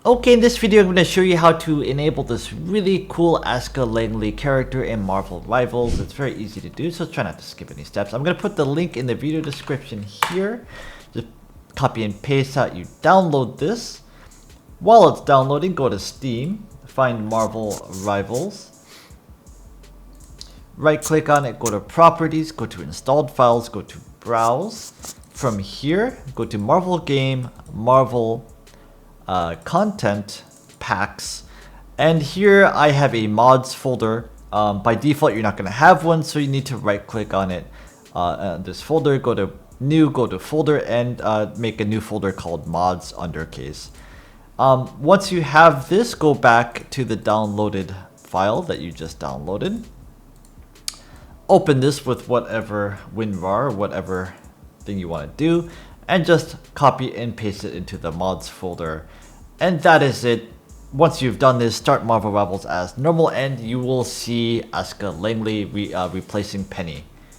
Okay, in this video I'm going to show you how to enable this really cool Asuka Langley character in Marvel Rivals. It's very easy to do, so try not to skip any steps. I'm going to put the link in the video description here. Just copy and paste out. You download this. While it's downloading, go to Steam, find Marvel Rivals. Right click on it, go to Properties, go to Installed Files, go to Browse. From here, go to Marvel Game, Marvel Content Packs, and here I have a mods folder. By default you're not going to have one, so you need to right click on it, this folder, go to new, go to folder, and make a new folder called mods undercase. Once you have this, go back to the downloaded file that you just downloaded, open this with whatever WinRAR or whatever thing you want to do, and just copy and paste it into the mods folder. And that is it. Once you've done this, start Marvel Rivals as normal and you will see Asuka Langley replacing Penny.